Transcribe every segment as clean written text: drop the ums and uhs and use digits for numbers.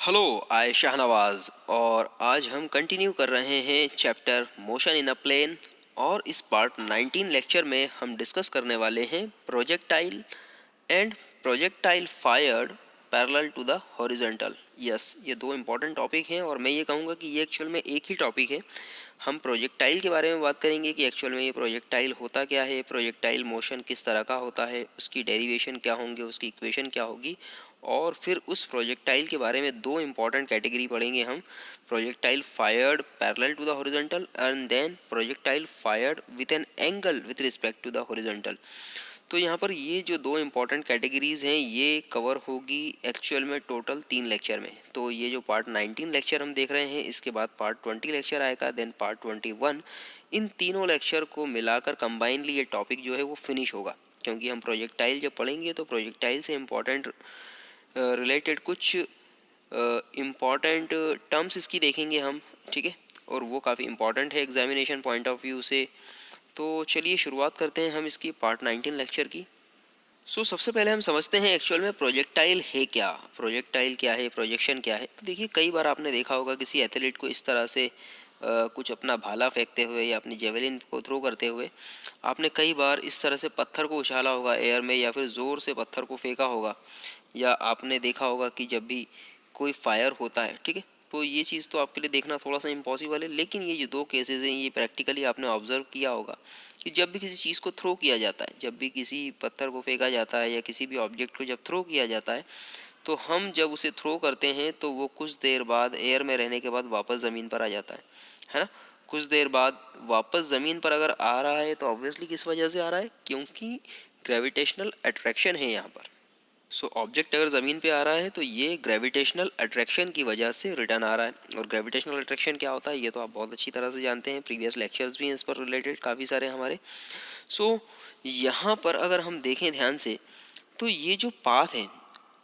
Hello, आई शाहनवाज। और आज हम कंटिन्यू कर रहे हैं chapter motion in a plane. और इस पार्ट 19 लेक्चर में हम डिस्कस करने वाले हैं projectile and projectile fired parallel to the horizontal. Yes, ये दो इंपॉर्टेंट टॉपिक हैं और मैं ये कहूँगा कि ये एक्चुअल में एक ही टॉपिक है। हम प्रोजेक्टाइल के बारे में बात करेंगे कि एक्चुअल में ये प्रोजेक्टाइल होता क्या है, प्रोजेक्टाइल मोशन किस तरह का होता है, उसकी डेरिवेशन क्या होंगे, उसकी इक्वेशन क्या होगी। और फिर उस प्रोजेक्टाइल के बारे में दो इंपॉर्टेंट कैटेगरी पढ़ेंगे हम, projectile fired parallel to the horizontal and then projectile fired with an angle with respect to the horizontal. तो यहाँ पर ये जो दो इंपॉर्टेंट कैटेगरीज हैं ये कवर होगी एक्चुअल में टोटल 3 लेक्चर में। तो ये जो पार्ट 19 लेक्चर हम देख रहे हैं, इसके बाद पार्ट 20 लेक्चर आएगा, देन पार्ट 21। इन तीनों लेक्चर को मिलाकर कंबाइनली ये टॉपिक जो है वो फिनिश होगा। क्योंकि हम प्रोजेक्टाइल जब पढ़ेंगे तो प्रोजेक्टाइल से इम्पोर्टेंट रिलेटेड कुछ इम्पॉर्टेंट टर्म्स इसकी देखेंगे हम, ठीक है। और वो काफ़ी इम्पॉर्टेंट है एग्जामिनेशन पॉइंट ऑफ व्यू से। तो चलिए शुरुआत करते हैं हम इसकी पार्ट 19 लेक्चर की। सबसे पहले हम समझते हैं एक्चुअल में प्रोजेक्टाइल है क्या, प्रोजेक्टाइल क्या है, प्रोजेक्शन क्या है। तो देखिए, कई बार आपने देखा होगा किसी एथलीट को इस तरह से कुछ अपना भाला फेंकते हुए या अपनी जेवलिन को थ्रो करते हुए आपने कई बार इस तरह से पत्थर को उछाला होगा एयर में, या फिर ज़ोर से पत्थर को फेंका होगा। या आपने देखा होगा कि जब भी कोई फायर होता है, ठीक है, तो ये चीज़ तो आपके लिए देखना थोड़ा सा इम्पॉसिबल है, लेकिन ये जो दो केसेस हैं ये प्रैक्टिकली आपने ऑब्जर्व किया होगा कि जब भी किसी चीज़ को थ्रो किया जाता है, जब भी किसी पत्थर को फेंका जाता है या किसी भी ऑब्जेक्ट को जब थ्रो किया जाता है, तो हम जब उसे थ्रो करते हैं तो वो कुछ देर बाद एयर में रहने के बाद वापस ज़मीन पर आ जाता है ना। कुछ देर बाद वापस ज़मीन पर अगर आ रहा है तो ऑब्वियसली किस वजह से आ रहा है, क्योंकि ग्रेविटेशनल अट्रैक्शन है यहाँ पर। ऑब्जेक्ट अगर ज़मीन पे आ रहा है तो ये ग्रेविटेशनल अट्रैक्शन की वजह से रिटर्न आ रहा है। और ग्रेविटेशनल अट्रैक्शन क्या होता है ये तो आप बहुत अच्छी तरह से जानते हैं, प्रीवियस लेक्चर्स भी हैं इस पर रिलेटेड काफ़ी सारे हमारे। यहाँ पर अगर हम देखें ध्यान से तो ये जो पाथ है,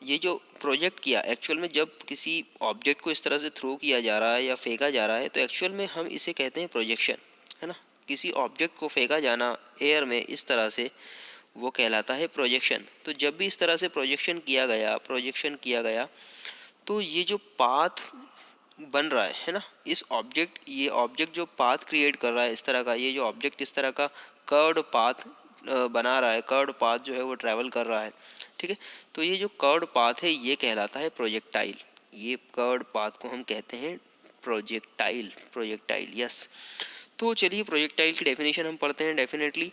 ये जो प्रोजेक्ट किया एक्चुअल में, जब किसी ऑब्जेक्ट को इस तरह से थ्रो किया जा रहा है या फेंका जा रहा है तो एक्चुअल में हम इसे कहते हैं प्रोजेक्शन, है ना। किसी ऑब्जेक्ट को फेंका जाना एयर में इस तरह से वो कहलाता है प्रोजेक्शन। तो जब भी इस तरह से प्रोजेक्शन किया गया तो ये जो पाथ बन रहा है ना, इस ऑब्जेक्ट, ये ऑब्जेक्ट जो पाथ क्रिएट कर रहा है इस तरह का, ये जो ऑब्जेक्ट इस तरह का कर्व्ड पाथ बना रहा है, कर्व्ड पाथ जो है वो ट्रैवल कर रहा है, ठीक है। तो ये जो कर्व्ड पाथ है ये कहलाता है प्रोजेक्टाइल। ये कर्व्ड पाथ को हम कहते हैं प्रोजेक्टाइल, प्रोजेक्टाइल, यस। तो चलिए प्रोजेक्टाइल की डेफिनेशन हम पढ़ते हैं। Definitely,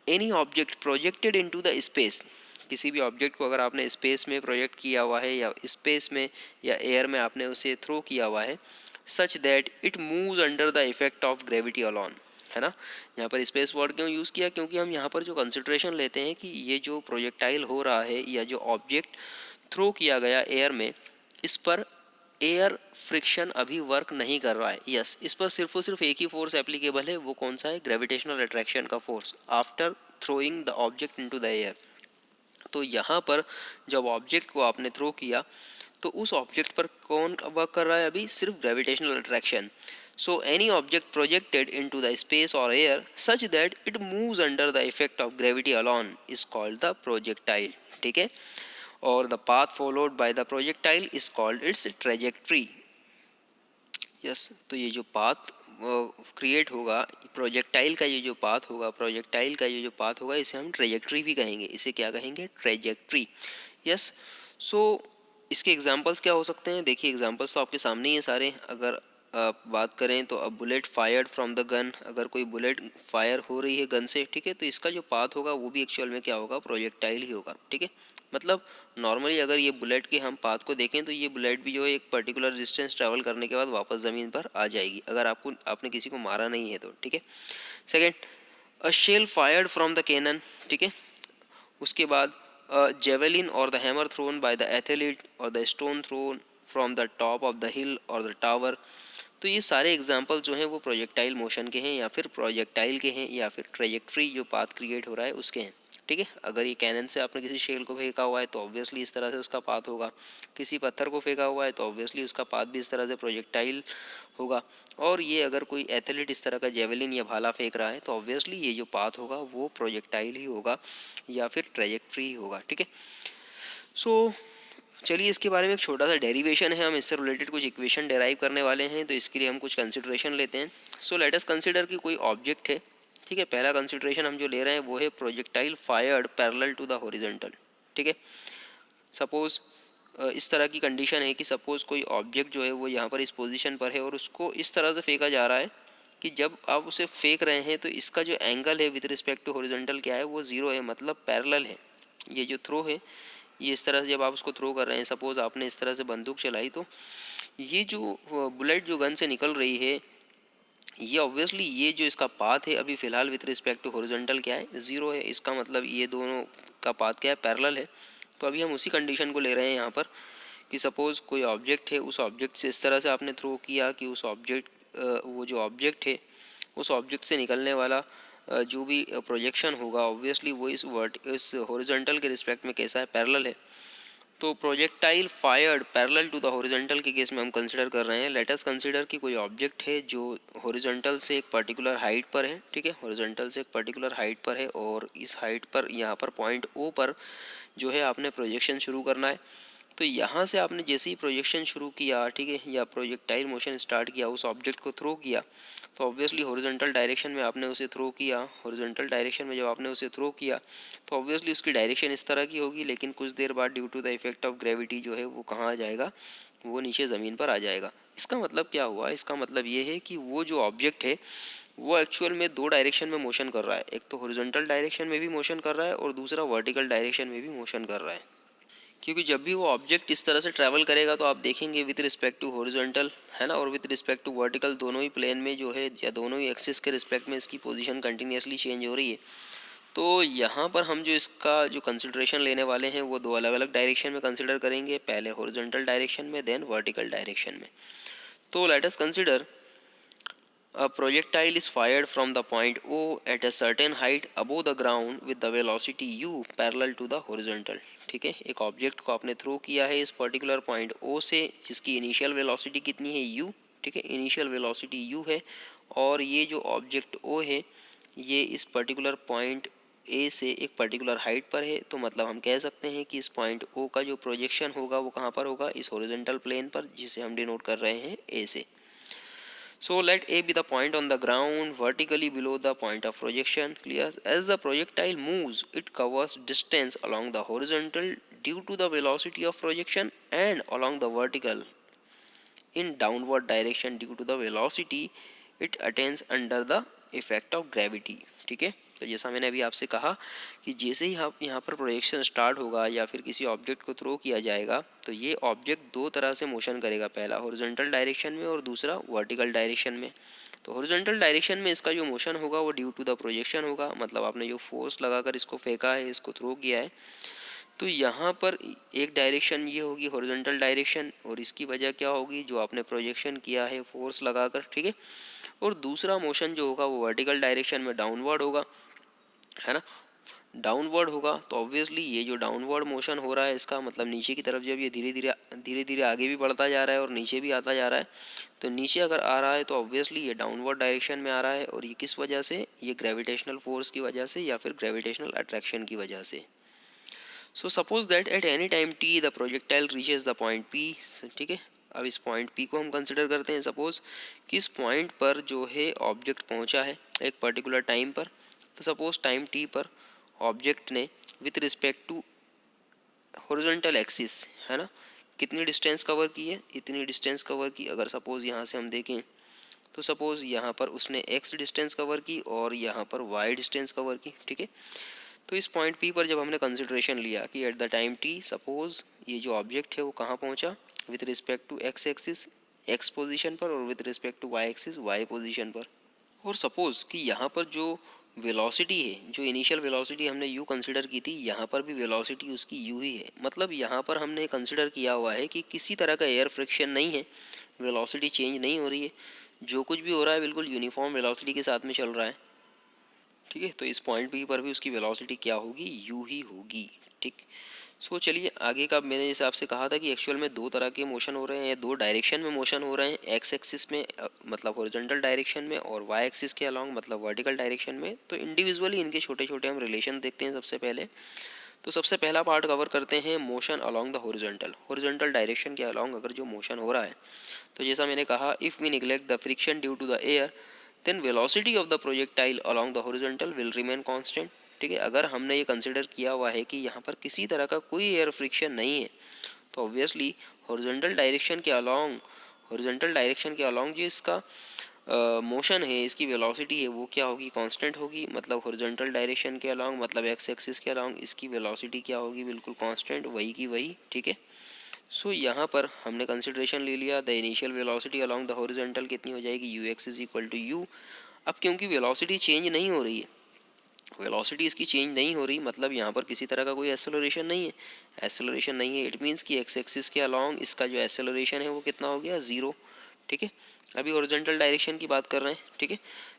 any object projected into the space, किसी भी ऑब्जेक्ट को अगर आपने स्पेस में प्रोजेक्ट किया हुआ है या स्पेस में या एयर में आपने उसे थ्रो किया हुआ है, सच that it moves under the effect of gravity alone, है ना। यहाँ पर स्पेस वर्ड क्यों यूज़ किया, क्योंकि हम यहाँ पर जो कंसिडरेशन लेते हैं कि ये जो प्रोजेक्टाइल हो रहा है या जो ऑब्जेक्ट थ्रो किया गया एयर में, इस पर एयर फ्रिक्शन अभी वर्क नहीं कर रहा है। यस, इस पर सिर्फ और सिर्फ एक ही फोर्स एप्लीकेबल है, वो कौन सा है, ग्रेविटेशनल अट्रैक्शन का force after throwing the object into the air. तो यहाँ पर जब ऑब्जेक्ट को आपने थ्रो किया तो उस ऑब्जेक्ट पर कौन वर्क कर रहा है, अभी सिर्फ gravitational attraction. So any object projected into the space और air such that it moves under the effect of gravity alone is called the projectile, ठीक है। और the path followed by the projectile is called its trajectory. Yes, तो ये जो path create होगा projectile का, ये जो पाथ होगा, प्रोजेक्टाइल का ये जो पाथ होगा, इसे हम ट्रेजेक्ट्री भी कहेंगे। इसे क्या कहेंगे, ट्रेजेक्ट्री। यस। सो इसके एग्जांपल्स क्या हो सकते हैं, देखिए एग्जांपल्स तो आपके सामने ही हैं सारे। अगर आप बात करें तो अब bullet fired from the gun, अगर कोई बुलेट फायर हो रही है गन से, ठीक है, तो इसका जो पाथ होगा वो भी एक्चुअल में क्या होगा, प्रोजेक्टाइल ही होगा, ठीक है। मतलब नॉर्मली अगर ये बुलेट के हम पाथ को देखें तो ये बुलेट भी जो है एक पर्टिकुलर डिस्टेंस ट्रैवल करने के बाद वापस ज़मीन पर आ जाएगी, अगर आपने किसी को मारा नहीं है तो, ठीक है। Second, a shell fired from the cannon, ठीक है। उसके बाद जेवेलिन और the hammer thrown by the athlete और the stone thrown from the top of the hill और द टावर। तो ये सारे एग्जाम्पल जो हैं वो प्रोजेक्टाइल मोशन के हैं, या फिर प्रोजेक्टाइल के हैं, या फिर ट्रेजेक्ट्री जो पाथ क्रिएट हो रहा है उसके हैं, ठीक है। अगर ये कैनन से आपने किसी शेल को फेंका हुआ है तो ऑब्वियसली इस तरह से उसका पाथ होगा, किसी पत्थर को फेंका हुआ है तो ऑब्वियसली उसका पाथ भी इस तरह से प्रोजेक्टाइल होगा। और ये अगर कोई एथलीट इस तरह का जेवलिन या भाला फेंक रहा है तो ऑब्वियसली ये जो पाथ होगा वो प्रोजेक्टाइल ही होगा या फिर ट्रेजेक्ट्री ही होगा, ठीक है। सो चलिए इसके बारे में एक छोटा सा डेरिवेशन है, हम इससे रिलेटेड कुछ इक्वेशन डेराइव करने वाले हैं, तो इसके लिए हम कुछ कंसिडरेशन लेते हैं। सो लेट अस कंसिडर कि कोई ऑब्जेक्ट है, ठीक है। पहला कंसिडरेशन हम जो ले रहे हैं वो है projectile fired parallel to the horizontal, ठीक है। सपोज इस तरह की कंडीशन है कि सपोज कोई ऑब्जेक्ट जो है वो यहाँ पर इस पोजीशन पर है और उसको इस तरह से फेंका जा रहा है कि जब आप उसे फेंक रहे हैं तो इसका जो एंगल है विद रिस्पेक्ट टू हॉरिजॉन्टल क्या है, वो जीरो है, मतलब पैरेलल है। ये जो थ्रो है ये इस तरह से जब आप उसको थ्रो कर रहे हैं, सपोज आपने इस तरह से बंदूक चलाई, तो ये जो बुलेट जो गन से निकल रही है, ये ऑब्वियसली ये जो इसका पाथ है अभी फ़िलहाल विथ रिस्पेक्ट टू हॉरिजॉन्टल क्या है, ज़ीरो है। इसका मतलब ये दोनों का पाथ क्या है, पैरेलल है। तो अभी हम उसी कंडीशन को ले रहे हैं यहाँ पर कि सपोज़ कोई ऑब्जेक्ट है, उस ऑब्जेक्ट से इस तरह से आपने थ्रो किया कि उस ऑब्जेक्ट वो जो ऑब्जेक्ट है उस ऑब्जेक्ट से निकलने वाला जो भी प्रोजेक्शन होगा ऑब्वियसली वो इस हॉरिजॉन्टल के रिस्पेक्ट में कैसा है, पैरेलल है। तो projectile fired parallel to the horizontal के केस में हम कंसिडर कर रहे हैं, लेट अस कंसिडर कि कोई ऑब्जेक्ट है जो हॉरिजॉन्टल से एक पर्टिकुलर हाइट पर है, ठीक है। हॉरिजॉन्टल से एक पर्टिकुलर हाइट पर है और इस हाइट पर यहाँ पर पॉइंट ओ पर जो है आपने प्रोजेक्शन शुरू करना है। तो यहाँ से आपने जैसे ही प्रोजेक्शन शुरू किया, ठीक है, या प्रोजेक्टाइल मोशन स्टार्ट किया, उस ऑब्जेक्ट को थ्रो किया, तो ऑब्वियसली हॉरिजॉन्टल डायरेक्शन में आपने उसे थ्रो किया। हॉरिजॉन्टल डायरेक्शन में जब आपने उसे थ्रो किया तो ऑब्वियसली उसकी डायरेक्शन इस तरह की होगी, लेकिन कुछ देर बाद due to the effect of gravity जो है वो कहाँ आ जाएगा, वो नीचे ज़मीन पर आ जाएगा। इसका मतलब क्या हुआ, इसका मतलब ये है कि वो जो ऑब्जेक्ट है वो एक्चुअल में दो डायरेक्शन में मोशन कर रहा है, एक तो हॉरिजॉन्टल डायरेक्शन में भी मोशन कर रहा है और दूसरा वर्टिकल डायरेक्शन में भी मोशन कर रहा है। क्योंकि जब भी वो ऑब्जेक्ट इस तरह से ट्रैवल करेगा तो आप देखेंगे विद रिस्पेक्ट टू हॉरिजॉन्टल, है ना, और विद रिस्पेक्ट टू वर्टिकल, दोनों ही प्लेन में जो है या दोनों ही एक्सिस के रिस्पेक्ट में इसकी पोजीशन कंटिन्यूसली चेंज हो रही है। तो यहाँ पर हम जो इसका जो कंसिडरेशन लेने वाले हैं वो दो अलग अलग डायरेक्शन में कंसिडर करेंगे, पहले हॉरिजॉन्टल डायरेक्शन में देन वर्टिकल डायरेक्शन में। तो let us consider a projectile is fired from the point O at a certain height above the ground with the velocity u parallel to the horizontal। ठीक है, एक object को आपने throw किया है इस पर्टिकुलर पॉइंट O से, जिसकी इनिशियल वेलोसिटी कितनी है, u, ठीक है, इनिशियल वेलोसिटी u है। और ये जो ऑब्जेक्ट O है ये इस पर्टिकुलर पॉइंट A से एक पर्टिकुलर हाइट पर है, तो मतलब हम कह सकते हैं कि इस पॉइंट O का जो प्रोजेक्शन होगा वो कहाँ पर होगा, इस हॉरिजॉन्टल प्लेन पर, जिसे हम डिनोट कर रहे हैं A से। So let A be the point on the ground vertically below the point of projection. Clear? As the projectile moves, it covers distance along the horizontal due to the velocity of projection and along the vertical in downward direction due to the velocity it attains under the effect of gravity। ठीक है, तो जैसा मैंने अभी आपसे कहा कि जैसे ही आप यहाँ पर प्रोजेक्शन स्टार्ट होगा या फिर किसी ऑब्जेक्ट को थ्रो किया जाएगा तो ये ऑब्जेक्ट दो तरह से मोशन करेगा, पहला हॉरिजॉन्टल डायरेक्शन में और दूसरा वर्टिकल डायरेक्शन में। तो हॉरिजॉन्टल डायरेक्शन में इसका जो मोशन होगा वो ड्यू टू द प्रोजेक्शन होगा, मतलब आपने जो फोर्स लगाकर इसको फेंका है, इसको थ्रो किया है, तो यहाँ पर एक डायरेक्शन ये होगी हॉरिजॉन्टल डायरेक्शन, और इसकी वजह क्या होगी, जो आपने प्रोजेक्शन किया है फोर्स लगाकर, ठीक है। और दूसरा मोशन जो होगा वो वर्टिकल डायरेक्शन में डाउनवर्ड होगा, है ना, डाउनवर्ड होगा। तो ऑब्वियसली ये जो डाउनवर्ड मोशन हो रहा है इसका मतलब नीचे की तरफ जब ये धीरे धीरे आगे भी बढ़ता जा रहा है और नीचे भी आता जा रहा है, तो नीचे अगर आ रहा है तो ऑब्वियसली ये डाउनवर्ड डायरेक्शन में आ रहा है, और ये किस वजह से, ये ग्रेविटेशनल फोर्स की वजह से या फिर ग्रेविटेशनल अट्रैक्शन की वजह से। So suppose that at any time T the projectile reaches the point P, ठीक है। अब इस पॉइंट पी को हम कंसिडर करते हैं, सपोज कि इस पॉइंट पर जो है ऑब्जेक्ट पहुंचा है एक पर्टिकुलर टाइम पर, तो सपोज टाइम टी पर ऑब्जेक्ट ने with respect to horizontal axis, है ना, कितनी डिस्टेंस कवर की है, इतनी डिस्टेंस कवर की। अगर सपोज यहाँ से हम देखें तो सपोज यहाँ पर उसने एक्स डिस्टेंस कवर की और यहाँ पर वाई डिस्टेंस कवर की, ठीक है। तो इस पॉइंट पी पर जब हमने कंसिडरेशन लिया कि at the time T suppose ये जो ऑब्जेक्ट है वो कहाँ पहुँचा, with respect to X axis X position पर और with respect to Y axis Y position पर। और सपोज कि यहाँ पर जो वेलोसिटी है, जो इनिशियल वेलोसिटी हमने u कंसिडर की थी, यहाँ पर भी वेलोसिटी उसकी u ही है। मतलब यहाँ पर हमने कंसिडर किया हुआ है कि किसी तरह का एयर फ्रिक्शन नहीं है, वेलोसिटी चेंज नहीं हो रही है, जो कुछ भी हो रहा है बिल्कुल यूनिफॉर्म वेलोसिटी के साथ में चल रहा है, ठीक है। तो इस पॉइंट पी पर भी उसकी वेलोसिटी क्या होगी, u ही होगी, ठीक। सो चलिए आगे का, मैंने जैसे आपसे कहा था कि एक्चुअल में दो तरह के मोशन हो रहे हैं, दो डायरेक्शन में मोशन हो रहे हैं, एक्स एक्सिस में मतलब हॉरिजॉन्टल डायरेक्शन में, और वाई एक्सिस के अलॉन्ग मतलब वर्टिकल डायरेक्शन में। तो इंडिविजुअली इनके छोटे छोटे हम रिलेशन देखते हैं सबसे पहले। तो सबसे पहला पार्ट कवर करते हैं motion along the horizontal direction के अलोंग अगर जो मोशन हो रहा है, तो जैसा मैंने कहा, if we neglect the friction due to the air then velocity of the projectile along the horizontal will remain constant. ठीक है, अगर हमने ये कंसिडर किया हुआ है कि यहाँ पर किसी तरह का कोई एयर फ्रिक्शन नहीं है, तो ऑब्वियसली हॉरिजॉन्टल डायरेक्शन के अलोंग जो इसका मोशन है, इसकी वेलोसिटी है, वो क्या होगी, कांस्टेंट होगी। मतलब हॉरिजॉन्टल डायरेक्शन के अलोंग, मतलब एक्स एक्सिस के अलोंग इसकी वेलोसिटी क्या होगी, बिल्कुल कांस्टेंट, वही की वही। ठीक है, सो यहाँ पर हमने कंसिडरेशन ले लिया the initial velocity along the horizontal कितनी हो जाएगी, U X is equal to U. अब क्योंकि वेलोसिटी चेंज नहीं हो रही है, वेलोसिटी इसकी चेंज नहीं हो रही, मतलब यहाँ पर किसी तरह का कोई एक्सेलरेशन नहीं है, एक्सेलरेशन नहीं है, इट मीन्स कि एक्स एक्सिस के अलोंग इसका जो एक्सेलरेशन है वो कितना हो गया, ज़ीरो। ठीक है, अभी हॉरिजॉन्टल डायरेक्शन की बात कर रहे हैं। ठीक है,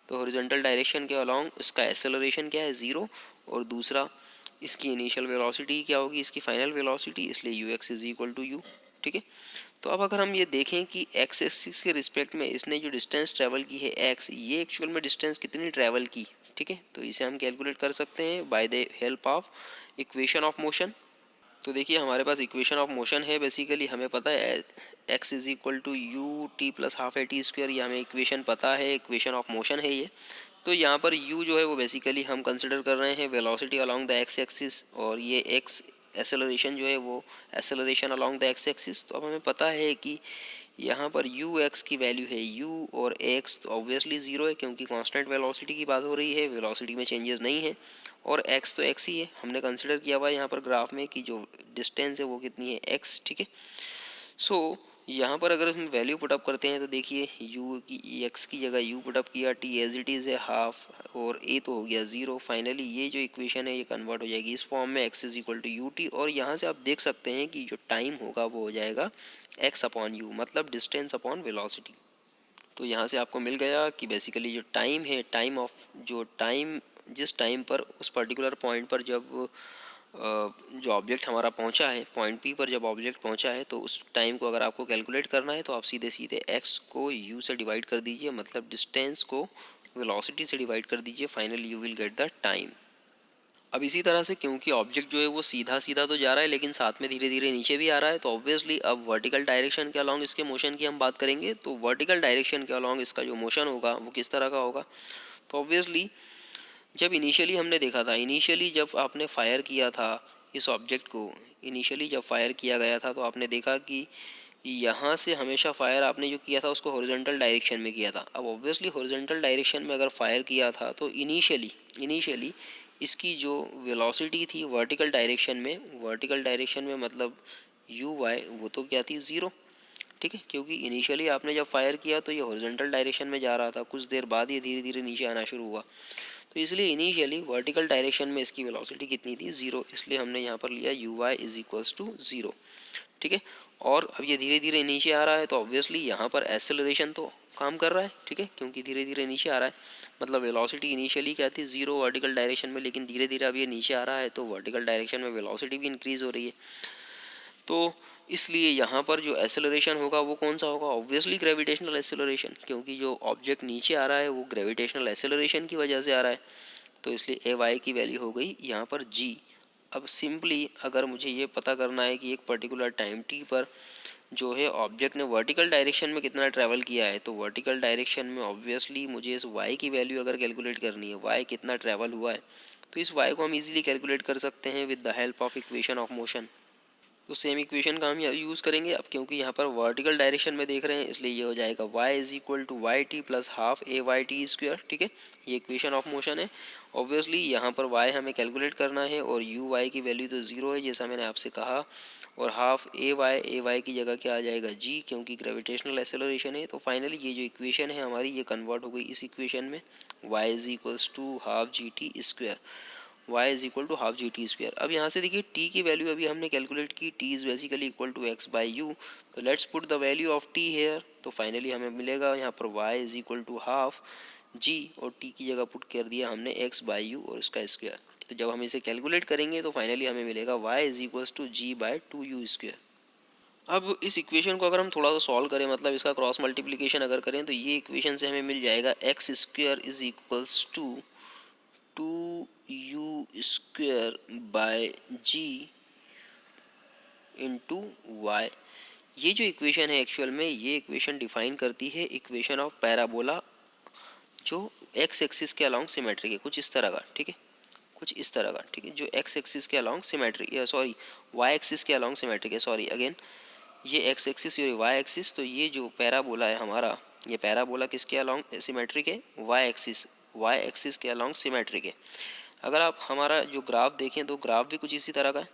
तो हॉरिजॉन्टल डायरेक्शन के अलोंग इसका एक्सेलरेशन क्या है, ज़ीरो, और दूसरा इसकी इनिशियल वेलोसिटी क्या होगी, इसकी फाइनल वेलोसिटी, इसलिए U X is equal to U. ठीक है, तो अब अगर हम ये देखें कि एक्स एक्सिस के रिस्पेक्ट में इसने जो डिस्टेंस ट्रैवल की है एक्स, ये एक्चुअल में डिस्टेंस कितनी ट्रैवल की। ठीक है, तो इसे हम कैलकुलेट कर सकते हैं by the help of equation of motion. तो देखिए हमारे पास इक्वेशन ऑफ मोशन है, बेसिकली हमें पता है X is equal to U T plus half A T square, ये हमें इक्वेशन पता है, इक्वेशन ऑफ मोशन है ये। तो यहाँ पर u जो है वो बेसिकली हम कंसिडर कर रहे हैं velocity along the x axis, और ये x एक्सेलरेशन जो है वो acceleration along the x axis. तो अब हमें पता है कि यहाँ पर यू एक्स की वैल्यू है u और x, तो ऑब्वियसली ज़ीरो है क्योंकि कांस्टेंट वेलोसिटी की बात हो रही है, वेलोसिटी में चेंजेस नहीं है, और x तो x ही है। हमने कंसिडर किया हुआ है यहाँ पर ग्राफ में कि जो डिस्टेंस है वो कितनी है, x। ठीक है, सो यहाँ पर अगर हम वैल्यू पुटअप करते हैं तो देखिए u की x की जगह u पुटअप किया, t एज इट इज़ है हाफ, और a तो हो गया ज़ीरो। फाइनली ये जो इक्वेशन है ये कन्वर्ट हो जाएगी इस फॉर्म में, x is equal to U T, और यहाँ से आप देख सकते हैं कि जो टाइम होगा वो हो जाएगा x अपॉन यू, मतलब डिस्टेंस अपॉन वेलोसिटी। तो यहाँ से आपको मिल गया कि बेसिकली जो टाइम है, टाइम जिस टाइम पर उस पर्टिकुलर पॉइंट पर जब जो ऑब्जेक्ट हमारा पहुंचा है, पॉइंट पी पर जब ऑब्जेक्ट पहुंचा है, तो उस टाइम को अगर आपको कैलकुलेट करना है तो आप सीधे सीधे एक्स को यू से डिवाइड कर दीजिए, मतलब डिस्टेंस को वेलोसिटी से डिवाइड कर दीजिए, finally you will get the time. अब इसी तरह से क्योंकि ऑब्जेक्ट जो है वो सीधा सीधा तो जा रहा है लेकिन साथ में धीरे धीरे नीचे भी आ रहा है, तो ऑब्वियसली अब वर्टिकल डायरेक्शन के अलॉन्ग इसके मोशन की हम बात करेंगे। तो वर्टिकल डायरेक्शन के अलॉन्ग इसका जो मोशन होगा वो किस तरह का होगा, तो ऑब्वियसली जब इनिशियली हमने देखा था, इनिशियली जब आपने फायर किया था इस ऑब्जेक्ट को, इनिशियली जब फायर किया गया था तो आपने देखा कि यहाँ से हमेशा फायर आपने जो किया था उसको हॉरिजॉन्टल डायरेक्शन में किया था। अब ऑब्वियसली हॉरिजॉन्टल डायरेक्शन में अगर फायर किया था तो इनिशियली इसकी जो वेलोसिटी थी वर्टिकल डायरेक्शन में मतलब यू वाई, वो तो क्या थी, ज़ीरो। ठीक है, क्योंकि इनिशियली आपने जब फायर किया तो ये हॉरिजॉन्टल डायरेक्शन में जा रहा था, कुछ देर बाद ये धीरे धीरे नीचे आना शुरू हुआ, तो इसलिए इनिशियली वर्टिकल डायरेक्शन में इसकी वेलोसिटी कितनी थी, ज़ीरो, इसलिए हमने यहाँ पर लिया U Y is equals to zero. ठीक है, और अब ये धीरे धीरे नीचे आ रहा है तो ऑब्वियसली यहाँ पर एक्सेलरेशन तो काम कर रहा है। ठीक है, क्योंकि धीरे धीरे नीचे आ रहा है, मतलब वेलोसिटी इनिशियली क्या थी, ज़ीरो वर्टिकल डायरेक्शन में, लेकिन धीरे धीरे अब ये नीचे आ रहा है तो वर्टिकल डायरेक्शन में वेलोसिटी भी इंक्रीज़ हो रही है। तो इसलिए यहाँ पर जो एक्सेलरेशन होगा वो कौन सा होगा, ऑब्वियसली ग्रेविटेशनल एक्सेलरेशन, क्योंकि जो ऑब्जेक्ट नीचे आ रहा है वो ग्रेविटेशनल एक्सेलरेशन की वजह से आ रहा है, तो इसलिए ए वाई की वैल्यू हो गई यहाँ पर जी। अब सिंपली अगर मुझे ये पता करना है कि एक पर्टिकुलर टाइम टी पर जो है ऑब्जेक्ट ने वर्टिकल डायरेक्शन में कितना ट्रैवल किया है, तो वर्टिकल डायरेक्शन में ऑब्वियसली मुझे इस वाई की वैल्यू अगर कैलकुलेट करनी है, वाई कितना ट्रैवल हुआ है, तो इस वाई को हम इजीली कैलकुलेट कर सकते हैं with the help of equation of motion. तो सेम इक्वेशन का हम यूज़ करेंगे। अब क्योंकि यहाँ पर वर्टिकल डायरेक्शन में देख रहे हैं इसलिए ये हो जाएगा y is equal to Y T plus half A Y T square. ठीक है, ये इक्वेशन ऑफ मोशन है। ऑब्वियसली यहाँ पर y हमें कैलकुलेट करना है और यू वाई की वैल्यू तो ज़ीरो है जैसा मैंने आपसे कहा, और हाफ ए वाई की जगह क्या आ जाएगा g, क्योंकि ग्रेविटेशनल एक्सेलरेशन है। तो फाइनली ये जो इक्वेशन है हमारी ये कन्वर्ट हो गई इस इक्वेशन में, y is equals to half G T square, y is equal to half G T square. अब यहाँ से देखिए t की वैल्यू अभी हमने कैलकुलेट की, t is basically equal to x by u, तो let's put the value of t here. तो फाइनली हमें मिलेगा यहाँ पर y is equal to half g, और t की जगह पुट कर दिया हमने x बाई यू और इसका स्क्वायर। तो जब हम इसे कैलकुलेट करेंगे तो फाइनली हमें मिलेगा y is equal to G by two U square. अब इस इक्वेशन को अगर हम थोड़ा सा सॉल्व करें, मतलब इसका क्रॉस मल्टीप्लिकेशन अगर करें, तो ये इक्वेशन से हमें मिल जाएगा X square is equals to 2u² by G into Y. ये जो इक्वेशन है एक्चुअल में ये इक्वेशन डिफाइन करती है इक्वेशन ऑफ पैराबोला जो एक्स एक्सिस के अलोंग सिमेट्रिक है, कुछ इस तरह का, ठीक है, कुछ इस तरह का, ठीक है, जो एक्स एक्सिस के along symmetric, sorry Y axis के अलोंग सिमेट्रिक है, सॉरी अगेन, ये एक्स एक्सिस और वाई एक्सिस, तो ये जो पैराबोला है हमारा, ये पैराबोला किसके अलोंग सिमेट्रिक है, वाई एक्सिस के अलोंग सिमेट्रिक है। अगर आप हमारा जो ग्राफ देखें तो ग्राफ भी कुछ इसी तरह का है।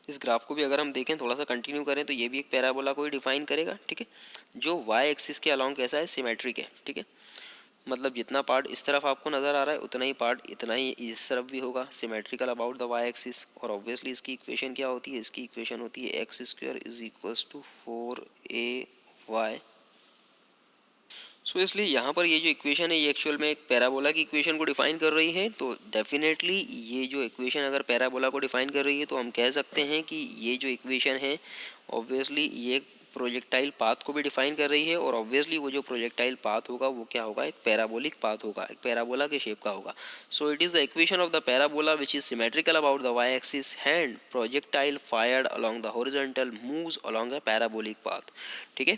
इस ग्राफ को भी अगर हम देखें, थोड़ा सा कंटिन्यू करें, तो ये भी एक पैराबोला को ही डिफाइन करेगा, ठीक है, जो वाई एक्सिस के अलोंग कैसा है, सिमेट्रिक है, ठीक है, मतलब जितना पार्ट इस तरफ आपको नज़र आ रहा है उतना ही पार्ट इतना ही इस तरफ भी होगा, symmetrical about the Y axis. और ऑब्वियसली इसकी इक्वेशन क्या होती है, इसकी इक्वेशन होती है x² is equals to 4ay। सो इसलिए यहाँ पर ये जो इक्वेशन है ये एक्चुअल में एक पैराबोला की इक्वेशन को डिफाइन कर रही है। तो डेफिनेटली ये जो इक्वेशन अगर पैराबोला को डिफाइन कर रही है तो हम कह सकते हैं कि ये जो इक्वेशन है ऑब्वियसली ये प्रोजेक्टाइल पाथ को भी डिफाइन कर रही है, और ऑब्वियसली वो जो प्रोजेक्टाइल पाथ होगा वो क्या होगा, एक पैराबोलिक पाथ होगा, एक पैराबोला के शेप का होगा। So it is the equation of the parabola which is symmetrical about the Y axis and projectile fired along the horizontal moves along a parabolic path, ठीक है।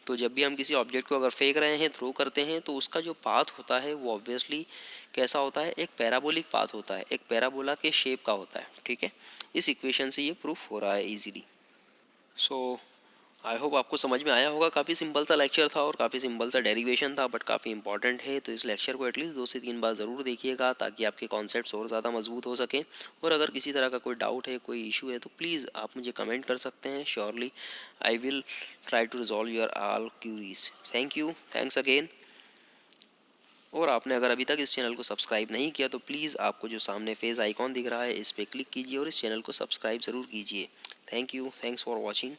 तो जब भी हम किसी ऑब्जेक्ट को अगर फेंक रहे हैं, थ्रो करते हैं, तो उसका जो पाथ होता है वो ऑब्वियसली कैसा होता है, एक पैराबोलिक पाथ होता है, एक पैराबोला के शेप का होता है, ठीक है। इस इक्वेशन से ये प्रूफ हो रहा है इजीली। सो आई होप आपको समझ में आया होगा। काफ़ी सिंपल सा लेक्चर था और काफ़ी सिंपल सा डेरिवेशन था, बट काफ़ी इंपॉर्टेंट है, तो इस लेक्चर को एटलीस्ट 2 से 3 बार ज़रूर देखिएगा ताकि आपके कॉन्सेप्ट्स और ज़्यादा मजबूत हो सकें। और अगर किसी तरह का कोई डाउट है, कोई इशू है, तो प्लीज़ आप मुझे कमेंट कर सकते हैं। Surely I will try to resolve your all queries. Thank you, thanks again. और आपने अगर अभी तक इस चैनल को सब्सक्राइब नहीं किया तो प्लीज़ आपको जो सामने फेस आइकॉन दिख रहा है इस पर क्लिक कीजिए और इस चैनल को सब्सक्राइब ज़रूर कीजिए। Thank you, thanks for watching.